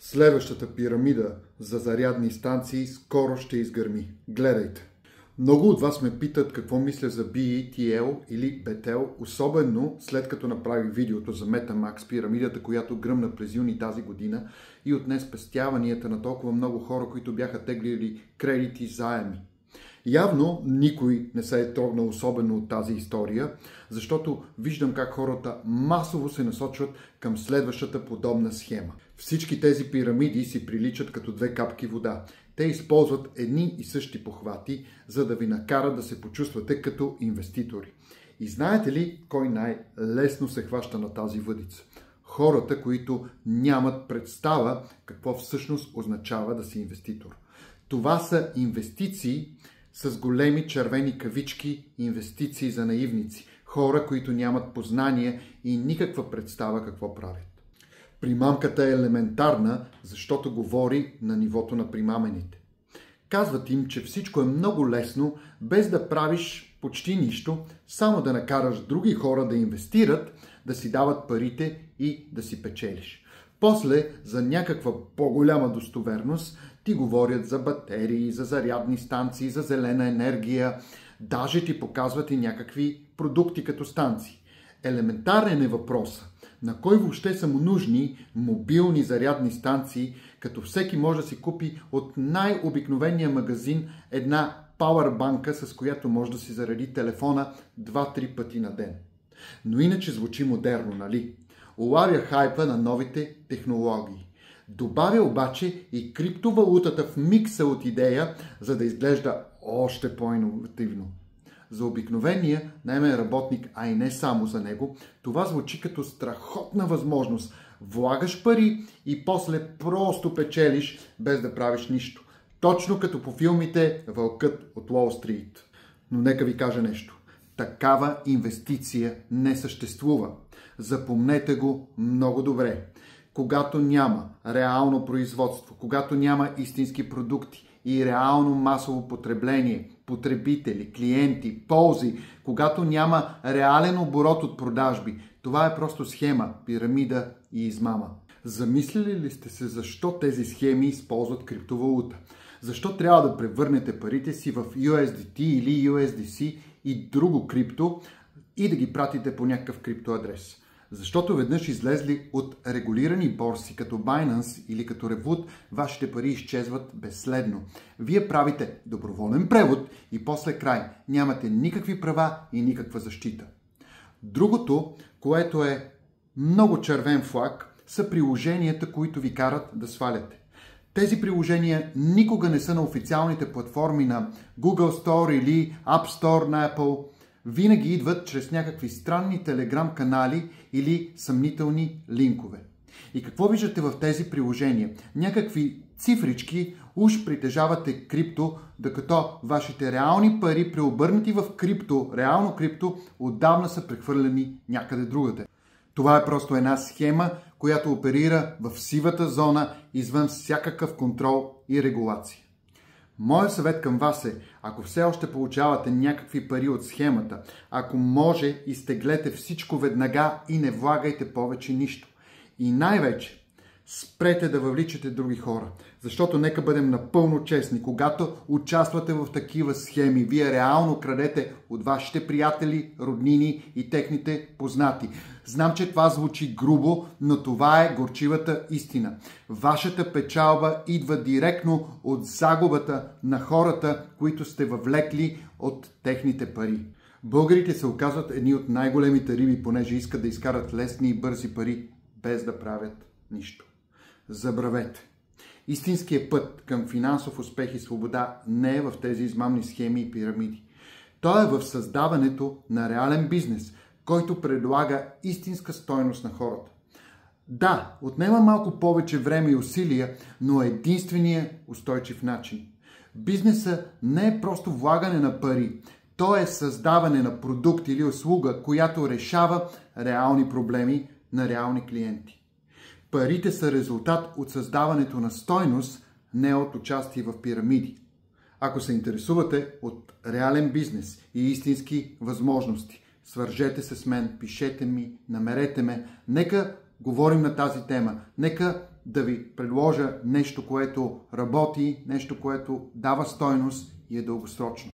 Следващата пирамида за зарядни станции скоро ще изгърми. Гледайте! Много от вас ме питат какво мисля за BETL или BETL, особено след като направих видеото за Metamax, пирамидата, която гръмна през юни тази година и отне спестяванията на толкова много хора, които бяха теглили кредити, заеми. Явно никой не се е трогнал особено от тази история, защото виждам как хората масово се насочват към следващата подобна схема. Всички тези пирамиди си приличат като две капки вода. Те използват едни и същи похвати, за да ви накарат да се почувствате като инвеститори. И знаете ли кой най-лесно се хваща на тази въдица? Хората, които нямат представа какво всъщност означава да си инвеститор. Това са инвестиции с големи червени кавички, инвестиции за наивници. Хора, които нямат познание и никаква представа какво правят. Примамката е елементарна, защото говори на нивото на примамените. Казват им, че всичко е много лесно, без да правиш почти нищо, само да накараш други хора да инвестират, да си дават парите и да си печелиш. После, за някаква по-голяма достоверност, ти говорят за батерии, за зарядни станции, за зелена енергия, даже ти показват и някакви продукти като станции. Елементарен е въпросът. На кой въобще са му нужни мобилни зарядни станции, като всеки може да си купи от най-обикновения магазин една пауърбанка, с която може да си заради телефона 2-3 пъти на ден. Но иначе звучи модерно, нали? Улавя хайпа на новите технологии. Добавя обаче и криптовалутата в микса от идея, за да изглежда още по-иновативно. За обикновения наемен работник, а и не само за него, това звучи като страхотна възможност. Влагаш пари и после просто печелиш, без да правиш нищо. Точно като по филмите Вълкът от Уол Стрийт. Но нека ви кажа нещо. Такава инвестиция не съществува. Запомнете го много добре. Когато няма реално производство, когато няма истински продукти и реално масово потребление, потребители, клиенти, ползи, когато няма реален оборот от продажби, това е просто схема, пирамида и измама. Замислили ли сте се защо тези схеми използват криптовалута? Защо трябва да превърнете парите си в USDT или USDC и друго крипто и да ги пратите по някакъв криптоадрес? Защото веднъж излезли от регулирани борси като Binance или като Revolut, вашите пари изчезват безследно. Вие правите доброволен превод и после край. Нямате никакви права и никаква защита. Другото, което е много червен флаг, са приложенията, които ви карат да сваляте. Тези приложения никога не са на официалните платформи на Google Store или App Store на Apple. Винаги идват чрез някакви странни телеграм канали или съмнителни линкове. И какво виждате в тези приложения? Някакви цифрички, уж притежавате крипто, докато вашите реални пари, преобърнати в крипто, реално крипто, отдавна са прехвърлени някъде другаде. Това е просто една схема, която оперира в сивата зона, извън всякакъв контрол и регулация. Моят съвет към вас е, ако все още получавате някакви пари от схемата, ако може, изтеглете всичко веднага и не влагайте повече нищо. И най-вече, спрете да въвличате други хора, защото нека бъдем напълно честни, когато участвате в такива схеми, вие реално крадете от вашите приятели, роднини и техните познати. Знам, че това звучи грубо, но това е горчивата истина. Вашата печалба идва директно от загубата на хората, които сте въвлекли от техните пари. Българите се оказват едни от най-големите риби, понеже искат да изкарат лесни и бързи пари, без да правят нищо. Забравете. Истинският път към финансов успех и свобода не е в тези измамни схеми и пирамиди. Той е в създаването на реален бизнес, който предлага истинска стойност на хората. Да, отнема малко повече време и усилия, но е единственият устойчив начин. Бизнесът не е просто влагане на пари, то е създаване на продукт или услуга, която решава реални проблеми на реални клиенти. Парите са резултат от създаването на стойност, не от участие в пирамиди. Ако се интересувате от реален бизнес и истински възможности, свържете се с мен, пишете ми, намерете ме. Нека говорим на тази тема. Нека да ви предложа нещо, което работи, нещо, което дава стойност и е дългосрочно.